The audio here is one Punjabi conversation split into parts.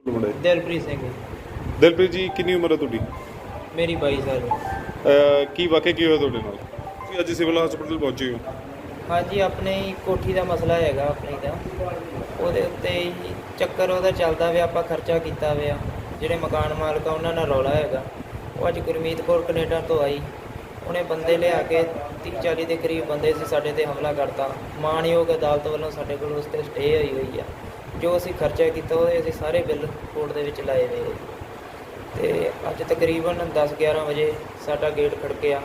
ਬੜੇ ਦਿਲਪ੍ਰੀਤ ਸਿੰਘ ਦਿਲਪ੍ਰੀਤ ਜੀ ਕਿੰਨੀ ਉਮਰ ਹੈ ਤੁਹਾਡੀ? ਮੇਰੀ 22 ਸਾਲ। ਕੀ ਵਾਕਿਆ ਕੀ ਹੋਇਆ ਤੁਹਾਡੇ ਨਾਲ? ਤੁਸੀਂ ਅੱਜ ਸਿਵਲ ਹਸਪੀਟਲ ਪਹੁੰਚੇ ਹੋ। ਹਾਂਜੀ, ਆਪਣੇ ਹੀ ਕੋਠੀ ਦਾ ਮਸਲਾ ਹੈਗਾ ਆਪਣੀ ਦਾ। ਉਹਦੇ ਉੱਤੇ ਹੀ ਚੱਕਰ ਉਹਦਾ ਚੱਲਦਾ ਪਿਆ। ਆਪਾਂ ਖਰਚਾ ਕੀਤਾ ਪਿਆ। ਜਿਹੜੇ ਮਕਾਨ ਮਾਲਕ ਆ ਉਹਨਾਂ ਨਾਲ ਰੌਲਾ ਹੈਗਾ। ਉਹ ਅੱਜ ਗੁਰਮੀਤ ਕੌਰ ਕਨੇਡਾ ਤੋਂ ਆਈ। ਉਹਨੇ ਬੰਦੇ ਲਿਆ ਕੇ 30-40 ਦੇ ਕਰੀਬ ਬੰਦੇ ਸੀ, ਸਾਡੇ 'ਤੇ ਹਮਲਾ ਕਰਤਾ। ਮਾਣਯੋਗ ਅਦਾਲਤ ਵੱਲੋਂ ਸਾਡੇ ਕੋਲ ਉਸ 'ਤੇ ਸਟੇ ਹੋਈ ਆ। ਜੋ ਅਸੀਂ ਖਰਚਾ ਕੀਤਾ ਉਹਦੇ ਅਸੀਂ ਸਾਰੇ ਬਿੱਲ ਕੋਰਟ ਦੇ ਵਿੱਚ ਲਾਏ ਹੋਏ। ਅਤੇ ਅੱਜ ਤਕਰੀਬਨ 10-11 ਵਜੇ ਸਾਡਾ ਗੇਟ ਖੜਕਿਆ।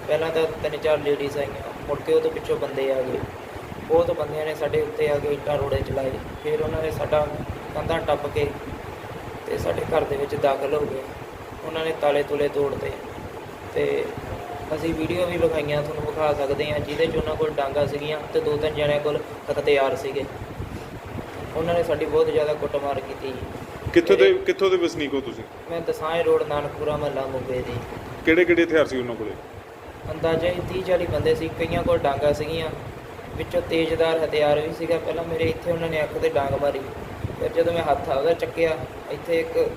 ਪਹਿਲਾਂ ਤਾਂ 3-4 ਲੇਡੀਜ਼ ਆਈਆਂ, ਮੁੜ ਕੇ ਉਹ ਤੋਂ ਪਿੱਛੋਂ ਬੰਦੇ ਆ ਗਏ। ਬਹੁਤ ਬੰਦਿਆਂ ਨੇ ਸਾਡੇ ਉੱਤੇ ਆ ਕੇ ਇੱਟਾਂ ਰੋੜੇ ਚਲਾਏ। ਫਿਰ ਉਹਨਾਂ ਨੇ ਸਾਡਾ ਕੰਧਾਂ ਟੱਪ ਕੇ ਅਤੇ ਸਾਡੇ ਘਰ ਦੇ ਵਿੱਚ ਦਾਖਲ ਹੋ ਗਏ। ਉਹਨਾਂ ਨੇ ਤਾਲੇ ਤੁਲੇ ਤੋੜਤੇ ਅਤੇ ਅਸੀਂ ਵੀਡੀਓ ਵੀ ਵਿਖਾਈਆਂ, ਤੁਹਾਨੂੰ ਵਿਖਾ ਸਕਦੇ ਹਾਂ, ਜਿਹਦੇ 'ਚ ਉਹਨਾਂ ਕੋਲ ਡਾਂਗਾ ਸੀਗੀਆਂ ਅਤੇ 2-3 ਜਣਿਆਂ ਕੋਲ ਹਥਿਆਰ ਸੀਗੇ। ਉਹਨਾਂ ਨੇ ਸਾਡੀ ਬਹੁਤ ਜ਼ਿਆਦਾ ਕੁੱਟਮਾਰ ਕੀਤੀ। ਕਿੱਥੋਂ ਦੇ ਵਸਨੀਕ ਹੋ ਤੁਸੀਂ? ਮੈਂ ਦਸਾਂਜ ਰੋਡ ਨਾਨਕਪੁਰਾ ਮਹੱਲਾ ਮੋਗੇ ਦੀ। ਕਿਹੜੇ ਹਥਿਆਰ ਸੀ ਉਹਨਾਂ ਕੋਲੇ? ਅੰਦਾਜ਼ਾ ਹੀ 30-40 ਬੰਦੇ ਸੀ। ਕਈਆਂ ਕੋਲ ਡਾਂਗਾ ਸੀਗੀਆਂ, ਵਿੱਚੋਂ ਤੇਜ਼ਦਾਰ ਹਥਿਆਰ ਵੀ ਸੀਗਾ। ਪਹਿਲਾਂ ਮੇਰੇ ਇੱਥੇ ਉਹਨਾਂ ਨੇ ਅੱਖ 'ਤੇ ਡਾਂਗ ਮਾਰੀ। ਫਿਰ ਜਦੋਂ ਮੈਂ ਹੱਥ ਉਹਦਾ ਚੱਕਿਆ, ਇੱਥੇ ਇੱਕ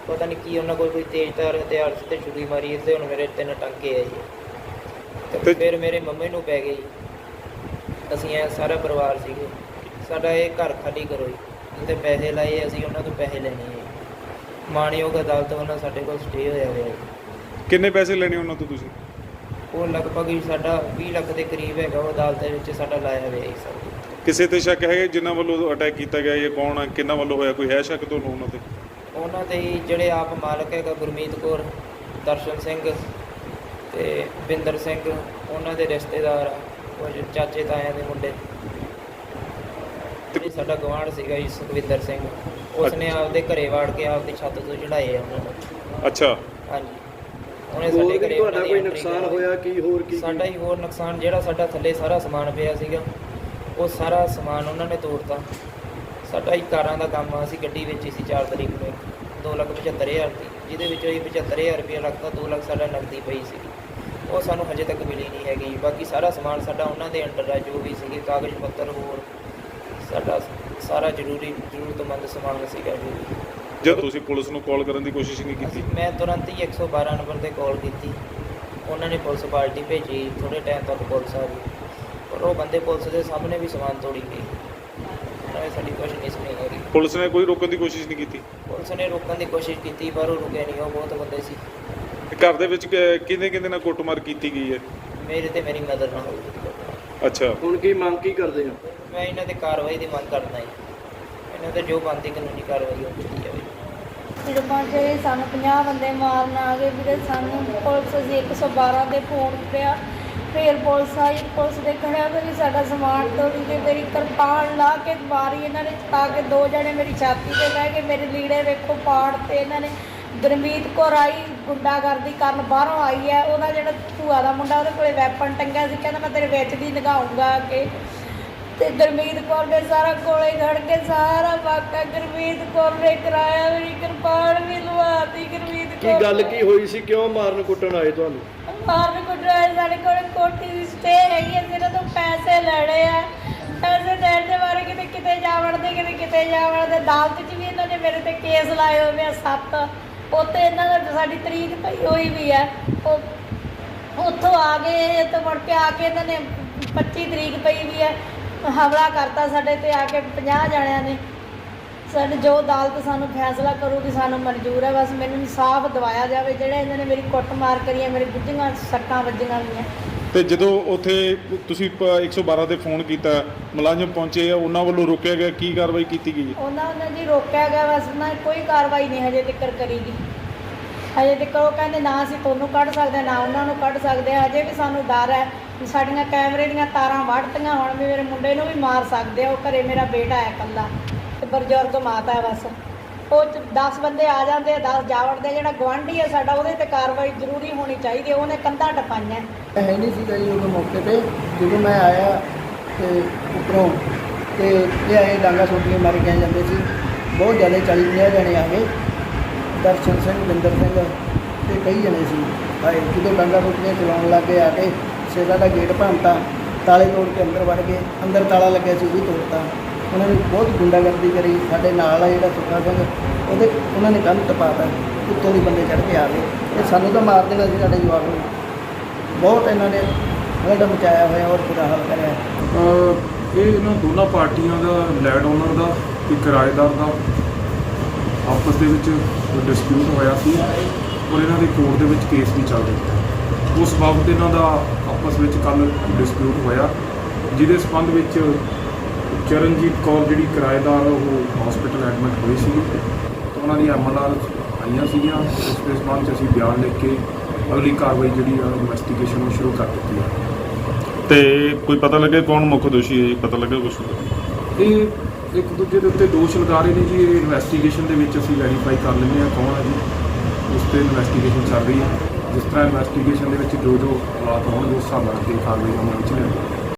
ਪਤਾ ਨਹੀਂ ਕੀ ਉਹਨਾਂ ਕੋਲ ਕੋਈ ਤੇਜ਼ਦਾਰ ਹਥਿਆਰ ਸੀ ਅਤੇ ਛੁਰੀ ਮਾਰੀ। ਇੱਥੇ ਹੁਣ ਮੇਰੇ 3 ਟਾਂਕੇ ਆ ਜੀ। ਅਤੇ ਫਿਰ ਮੇਰੇ ਮੰਮੀ ਨੂੰ ਪੈ ਗਈ। ਅਸੀਂ ਇਹ ਸਾਰਾ ਪਰਿਵਾਰ ਸੀਗੇ। ਸਾਡਾ ਇਹ ਘਰ ਖਾਲੀ ਕਰੋ ਜੀ, ਜਿੱਥੇ ਪੈਸੇ ਲਾਏ ਅਸੀਂ ਉਹਨਾਂ ਤੋਂ ਪੈਸੇ ਲੈਣੇ ਹੈ। ਮਾਣਯੋਗ ਅਦਾਲਤ ਵੱਲੋਂ ਸਾਡੇ ਕੋਲ ਸਟੇ ਹੋਇਆ ਹੋਇਆ ਜੀ। ਕਿੰਨੇ ਪੈਸੇ ਲੈਣੇ ਉਹਨਾਂ ਤੋਂ ਤੁਸੀਂ? ਉਹ ਲਗਭਗ ਹੀ ਸਾਡਾ 20 ਲੱਖ ਦੇ ਕਰੀਬ ਹੈਗਾ। ਉਹ ਅਦਾਲਤ ਦੇ ਵਿੱਚ ਸਾਡਾ ਲਾਇਆ ਹੋਇਆ ਜੀ ਸਰ। ਕਿਸੇ ਤੇ ਸ਼ੱਕ ਹੈ ਜਿਨ੍ਹਾਂ ਵੱਲੋਂ ਅਟੈਕ ਕੀਤਾ ਗਿਆ ਜਾਂ ਕੌਣ ਹੈ, ਕਿਹਨਾਂ ਵੱਲੋਂ ਹੋਇਆ? ਕੋਈ ਹੈ ਸ਼ੱਕ ਤੁਹਾਨੂੰ ਉਹਨਾਂ ਤੇ? ਉਹਨਾਂ ਦੇ ਹੀ ਜਿਹੜੇ ਆਪ ਮਾਲਕ ਹੈਗਾ ਗੁਰਮੀਤ ਕੌਰ, ਦਰਸ਼ਨ ਸਿੰਘ ਅਤੇ ਬਿੰਦਰ ਸਿੰਘ, ਉਹਨਾਂ ਦੇ ਰਿਸ਼ਤੇਦਾਰ ਆ, ਕੁਝ ਚਾਚੇ ਤਾਇਆਂ ਦੇ ਮੁੰਡੇ। ਸਾਡਾ ਗਵਾਂਢ ਸੀਗਾ ਜੀ ਸੁਖਵਿੰਦਰ ਸਿੰਘ, ਉਸਨੇ ਆਪਦੇ ਘਰੇ ਵਾੜ ਕੇ ਆਪਦੀ ਛੱਤ ਤੋਂ ਚੜਾਏ ਆ ਉਹਨਾਂ ਨੂੰ। ਅੱਛਾ। ਹਾਂਜੀ, ਉਹਨੇ ਸਾਡੇ ਘਰੇ ਤੁਹਾਡਾ ਕੋਈ ਨੁਕਸਾਨ ਹੋਇਆ? ਕੀ ਹੋਰ ਕੀ ਸਾਡਾ ਹੀ ਹੋਰ ਨੁਕਸਾਨ, ਜਿਹੜਾ ਸਾਡਾ ਥੱਲੇ ਸਾਰਾ ਸਮਾਨ ਪਿਆ ਸੀਗਾ ਉਹ ਸਾਰਾ ਸਮਾਨ ਉਹਨਾਂ ਨੇ ਤੋੜਤਾ। ਸਾਡਾ ਹੀ ਕਾਰਾਂ ਦਾ ਕੰਮ ਆ, ਅਸੀਂ ਗੱਡੀ ਵੇਚੀ ਸੀ 4 ਤਰੀਕ ਨੂੰ 2,75,000 ਦੀ, ਜਿਹਦੇ ਵਿੱਚੋਂ ਹੀ 75,000 ਰੁਪਇਆ ਲੱਗਦਾ, 2 ਲੱਖ ਸਾਡਾ ਨਕਦੀ ਪਈ ਸੀਗੀ। ਉਹ ਸਾਨੂੰ ਹਜੇ ਤੱਕ ਮਿਲੀ ਨਹੀਂ ਹੈਗੀ। ਬਾਕੀ ਸਾਰਾ ਸਮਾਨ ਸਾਡਾ ਉਹਨਾਂ ਦੇ ਅੰਡਰ ਆ, ਜੋ ਵੀ ਸੀਗੇ ਕਾਗਜ਼ ਪੱਤਰ, ਹੋਰ ਸਾਡਾ ਸਾਰਾ ਜ਼ਰੂਰਤਮੰਦ ਸਮਾਨ ਸੀਗਾ ਜੀ। ਜਦ ਤੁਸੀਂ ਪੁਲਿਸ ਨੂੰ ਕਾਲ ਕਰਨ ਦੀ ਕੋਸ਼ਿਸ਼ ਨਹੀਂ ਕੀਤੀ? ਮੈਂ ਤੁਰੰਤ ਹੀ 112 ਨੰਬਰ 'ਤੇ ਕਾਲ ਕੀਤੀ। ਉਹਨਾਂ ਨੇ ਪੁਲਿਸ ਪਾਰਟੀ ਭੇਜੀ। ਥੋੜ੍ਹੇ ਟਾਈਮ ਤੱਕ ਪੁਲਿਸ ਆ ਗਈ, ਪਰ ਉਹ ਬੰਦੇ ਪੁਲਿਸ ਦੇ ਸਾਹਮਣੇ ਵੀ ਸਮਾਨ ਤੋੜੀ ਗਈ। ਉਹਨਾਂ ਨੇ ਸਾਡੀ ਕੁਛ ਨਹੀਂ ਸੁਣੀ ਹੈਗੀ। ਪੁਲਿਸ ਨੇ ਕੋਈ ਰੋਕਣ ਦੀ ਕੋਸ਼ਿਸ਼ ਨਹੀਂ ਕੀਤੀ? ਪੁਲਿਸ ਨੇ ਰੋਕਣ ਦੀ ਕੋਸ਼ਿਸ਼ ਕੀਤੀ, ਪਰ ਉਹ ਰੁਕੇ ਨਹੀਂ। ਉਹ ਬਹੁਤ ਬੰਦੇ ਸੀ। ਘਰ ਦੇ ਵਿੱਚ ਕਿਹਦੇ ਨਾਲ ਕੁੱਟਮਾਰ ਕੀਤੀ ਗਈ ਹੈ? ਮੇਰੇ ਤੇ ਮੇਰੀ ਮਦਰ ਨਾਲ ਹੋਈ। ਅੱਛਾ। ਹੁਣ ਕੀ ਮੰਗ ਕੀ ਕਰਦੇ ਹੋ? ਮੈਂ ਇਹਨਾਂ ਤੇ ਕਾਰਵਾਈ ਦੀ ਮੰਗ ਕਰਦਾ ਜੀ। ਇਹਨਾਂ ਤੇ ਜੋ ਬਣਦੀ ਕਾਨੂੰਨੀ ਕਾਰਵਾਈ ਉਹ ਕੀਤੀ ਜਾਵੇ। ਜਦੋਂ ਪਹੁੰਚੇ ਸਾਨੂੰ 50 ਬੰਦੇ ਮਾਰਨ ਆ ਗਏ ਵੀਰੇ। ਸਾਨੂੰ ਪੁਲਿਸ ਅਸੀਂ 112 ਤੇ ਫੋਨ ਪਿਆ। ਫਿਰ ਪੁਲਿਸ ਆਈ। ਪੁਲਿਸ ਦੇ ਖੜਿਆ ਵੀ ਸਾਡਾ ਸਮਾਨ ਤੋੜੀ ਕੇ ਮੇਰੀ ਕਿਰਪਾਨ ਲਾ ਕੇ ਮਾਰੀ ਇਹਨਾਂ ਨੇ। ਤਾਂ ਕਿ 2 ਜਣੇ ਮੇਰੀ ਛਾਤੀ 'ਤੇ ਬਹਿ ਗਏ। ਮੇਰੇ ਲੀੜੇ ਵੇਖੋ ਪਾੜ ਤੇ ਇਹਨਾਂ ਨੇ। ਗੁਰਮੀਤ ਕੌਰ ਆਈ ਗੁੰਡਾਗਰਦੀ ਕਰਨ, ਬਾਹਰੋਂ ਆਈ ਹੈ। ਉਹਦਾ ਜਿਹੜਾ ਭੂਆ ਦਾ ਮੁੰਡਾ, ਉਹਦੇ ਕੋਲ ਵੈਪਨ ਟੰਗਿਆ ਸੀ, ਕਹਿੰਦਾ ਮੈਂ ਤੇਰੇ ਵਿੱਚ ਦੀ ਲੰਘਾਊਂਗਾ ਕਿ। ਅਤੇ ਗੁਰਮੀਤ ਕੌਰ ਨੇ ਸਾਰਾ ਕੋਲੇ ਖੜ ਕੇ ਸਾਰਾ ਵਾਕਾ ਗੁਰਮੀਤ ਕੌਰ ਨੇ ਕਰਾਇਆ। ਮੇਰੀ ਕਿਰਪਾਨ ਵੀ ਲਵਾਤੀ ਗੁਰਮੀਤ ਕੌਰ। ਕੀ ਗੱਲ ਕੀ ਹੋਈ ਸੀ? ਕਿਉਂ ਮਾਰਨ ਕੁੱਟਣ ਆਏ ਤੁਹਾਨੂੰ? ਮਾਰਨ ਕੁੱਟਣ ਆਏ। ਸਾਡੇ ਕੋਲ ਕੋਠੀ ਦੀ ਸਟੇ ਹੈਗੀ। ਅਸੀਂ ਇਹਨਾਂ ਤੋਂ ਪੈਸੇ ਲੈਣੇ ਆ। ਪੈਸੇ ਦੇਣ ਦੇ ਬਾਰੇ ਕਿਤੇ ਜਾ ਵੜਦੇ, ਕਿਤੇ ਜਾ ਵੜਦੇ। ਅਦਾਲਤ 'ਚ ਵੀ ਇਹਨਾਂ ਨੇ ਮੇਰੇ 'ਤੇ ਕੇਸ ਲਾਏ ਹੋਏ ਆ 7। ਉੱਥੇ ਇਹਨਾਂ ਦਾ ਸਾਡੀ ਤਰੀਕ ਪਈ ਹੋਈ ਵੀ ਹੈ। ਉਹ ਉੱਥੋਂ ਆ ਗਏ ਤਾਂ ਮੁੜ ਕੇ ਆ ਕੇ ਇਹਨਾਂ ਨੇ 25 ਤਰੀਕ ਪਈ ਵੀ ਹੈ। ਹਮਲਾ ਕਰਤਾ ਸਾਡੇ 'ਤੇ ਆ ਕੇ 50 ਜਣਿਆਂ ਨੇ। ਸਾਡੇ ਜੋ ਅਦਾਲਤ ਸਾਨੂੰ ਫੈਸਲਾ ਕਰੂਗੀ ਸਾਨੂੰ ਮਨਜ਼ੂਰ ਹੈ। ਬਸ ਮੈਨੂੰ ਇਨਸਾਫ ਦਿਵਾਇਆ ਜਾਵੇ। ਜਿਹੜੇ ਇਹਨਾਂ ਨੇ ਮੇਰੀ ਕੁੱਟਮਾਰ ਕਰੀ ਹੈ, ਮੇਰੇ ਗੁੱਝੀਆਂ ਸੱਟਾਂ ਵੱਜੀਆਂ ਹੋਈਆਂ। ਤੇ ਜਦੋਂ ਉੱਥੇ ਤੁਸੀਂ 112 ਤੇ ਫੋਨ ਕੀਤਾ, ਮੁਲਾਜ਼ਮ ਪਹੁੰਚੇ ਆ, ਉਹਨਾਂ ਵੱਲੋਂ ਰੋਕਿਆ ਗਿਆ, ਕੀ ਕਾਰਵਾਈ ਕੀਤੀ ਗਈ? ਉਹਨਾਂ ਨੇ ਜੀ ਰੋਕਿਆ ਗਿਆ, ਬਸ ਨਾ ਕੋਈ ਕਾਰਵਾਈ ਨਹੀਂ ਹਜੇ ਤੱਕ ਕਰੀਗੀ। ਹਜੇ ਤੱਕ ਉਹ ਕਹਿੰਦੇ ਨਾ ਅਸੀਂ ਤੁਹਾਨੂੰ ਕੱਢ ਸਕਦੇ, ਨਾ ਉਹਨਾਂ ਨੂੰ ਕੱਢ ਸਕਦੇ। ਹਜੇ ਵੀ ਸਾਨੂੰ ਡਰ ਹੈ ਵੀ ਸਾਡੀਆਂ ਕੈਮਰੇ ਦੀਆਂ ਤਾਰਾਂ ਵੱਢਤੀਆਂ ਹੁਣ ਵੀ ਮੇਰੇ ਮੁੰਡੇ ਨੂੰ ਵੀ ਮਾਰ ਸਕਦੇ ਆ। ਉਹ ਘਰੇ ਮੇਰਾ ਬੇਟਾ ਹੈ ਇਕੱਲਾ ਅਤੇ ਬਜ਼ੁਰਗ ਮਾਤਾ ਹੈ। ਬਸ ਉਹ 10 ਬੰਦੇ ਆ ਜਾਂਦੇ ਆ, 10 ਜਾ ਵੜਦੇ। ਜਿਹੜਾ ਗੁਆਂਢੀ ਹੈ ਸਾਡਾ, ਉਹਦੇ 'ਤੇ ਕਾਰਵਾਈ ਜ਼ਰੂਰੀ ਹੋਣੀ ਚਾਹੀਦੀ ਹੈ। ਉਹਨੇ ਕੰਧਾਂ ਟਪਾਈਆਂ। ਹੈ ਨਹੀਂ ਸੀਗਾ ਜੀ ਉਦੋਂ ਮੌਕੇ 'ਤੇ। ਜਦੋਂ ਮੈਂ ਆਇਆ ਅਤੇ ਉੱਪਰੋਂ ਅਤੇ ਇਹ ਆਏ ਡਾਂਗਾ ਸੋਟੀਆਂ ਮਾਰੇ ਗਏ ਜਾਂਦੇ ਸੀ। ਬਹੁਤ ਜ਼ਿਆਦਾ 40-50 ਜਣੇ ਆ ਗਏ। ਦਰਸ਼ਨ ਸਿੰਘ, ਬਿੰਦਰ ਸਿੰਘ ਅਤੇ ਕਈ ਜਣੇ ਸੀ ਆਏ। ਜਦੋਂ ਡਾਂਗਾ ਸੋਟੀਆਂ ਚਲਾਉਣ ਲੱਗ ਗਏ ਆ ਕੇ ਸੇਵਾ ਦਾ ਗੇਟ ਭੰਨਤਾ, ਤਾਲੇ ਤੋੜ ਕੇ ਅੰਦਰ ਵੜ ਗਏ। ਅੰਦਰ ਤਾਲਾ ਲੱਗਿਆ ਸੀ ਉਹ ਵੀ ਤੋੜਤਾ। ਉਹਨਾਂ ਨੇ ਬਹੁਤ ਗੁੰਡਾਗਰਦੀ ਕਰੀ। ਸਾਡੇ ਨਾਲ ਆ ਜਿਹੜਾ ਸੁੱਖਾ ਸਿੰਘ ਉਹਨਾਂ ਨੇ ਕੰਨ ਟਪਾਤਾ, ਉੱਤੋਂ ਦੀ ਬੰਦੇ ਚੜ੍ਹ ਕੇ ਆ ਗਏ ਤੇ ਸਾਨੂੰ ਤਾਂ ਮਾਰ ਦੇਣਾ ਸੀ ਸਾਡੇ ਜਵਾਕ ਨੂੰ। ਬਹੁਤ ਇਹਨਾਂ ਨੇ ਹਲੜਾ ਮਚਾਇਆ ਹੋਇਆ ਔਰ ਬੁਰਾ ਹਾਲ ਕਰਿਆ। ਇਹ ਇਹਨਾਂ ਦੋਨਾਂ ਪਾਰਟੀਆਂ ਦਾ ਲੈਂਡ ਓਨਰ ਦਾ ਤੇ ਕਿਰਾਏਦਾਰ ਦਾ ਆਪਸ ਦੇ ਵਿੱਚ ਡਿਸਪਿਊਟ ਹੋਇਆ ਸੀ ਔਰ ਇਹਨਾਂ ਦੇ ਕੋਰਟ ਦੇ ਵਿੱਚ ਕੇਸ ਵੀ ਚੱਲ ਰਿਹਾ। ਉਸ ਬਾਬਤ ਇਹਨਾਂ ਦਾ ਆਪਸ ਵਿੱਚ ਕੱਲ੍ਹ ਡਿਸਪਿਊਟ ਹੋਇਆ, ਜਿਹਦੇ ਸੰਬੰਧ ਵਿੱਚ ਚਰਨਜੀਤ ਕੌਰ ਜਿਹੜੀ ਕਿਰਾਏਦਾਰ ਉਹ ਹਸਪੀਟਲ ਐਡਮਿਟ ਹੋਈ ਸੀ ਤੇ ਉਹਨਾਂ ਦੀ MLR ਆਈਆਂ ਸੀਗੀਆਂ। ਉਸ ਦੇ ਸੰਬੰਧ 'ਚ ਅਸੀਂ ਬਿਆਨ ਲਿਖ ਕੇ ਅਗਲੀ ਕਾਰਵਾਈ ਜਿਹੜੀ ਆ ਇਨਵੈਸਟੀਗੇਸ਼ਨ ਉਹ ਸ਼ੁਰੂ ਕਰ ਦਿੱਤੀ ਹੈ। ਤੇ ਕੋਈ ਪਤਾ ਲੱਗੇ ਕੌਣ ਮੁੱਖ ਦੋਸ਼ੀ ਹੈ ਜੀ? ਪਤਾ ਲੱਗਾ ਕੁਛ? ਇਹ ਇੱਕ ਦੂਜੇ ਦੇ ਉੱਤੇ ਦੋਸ਼ ਲਗਾ ਰਹੇ ਨੇ ਜੀ। ਇਹ ਇਨਵੈਸਟੀਗੇਸ਼ਨ ਦੇ ਵਿੱਚ ਅਸੀਂ ਵੈਰੀਫਾਈ ਕਰ ਲੈਂਦੇ ਹਾਂ ਕੌਣ ਹੈ ਜੀ। ਉਸ 'ਤੇ ਇਨਵੈਸਟੀਗੇਸ਼ਨ ਚੱਲ ਰਹੀ ਹੈ। ਜਿਸ ਤਰ੍ਹਾਂ ਇਨਵੈਸਟੀਗੇਸ਼ਨ ਦੇ ਵਿੱਚ ਜੋ ਹਾਲਾਤ ਹੋਣਗੇ ਉਸ ਹਿਸਾਬ ਨਾਲ ਅੱਗੇ ਕਾਰਵਾਈ ਅਮਲ ਵਿੱਚ ਲਿਆਂਦੀ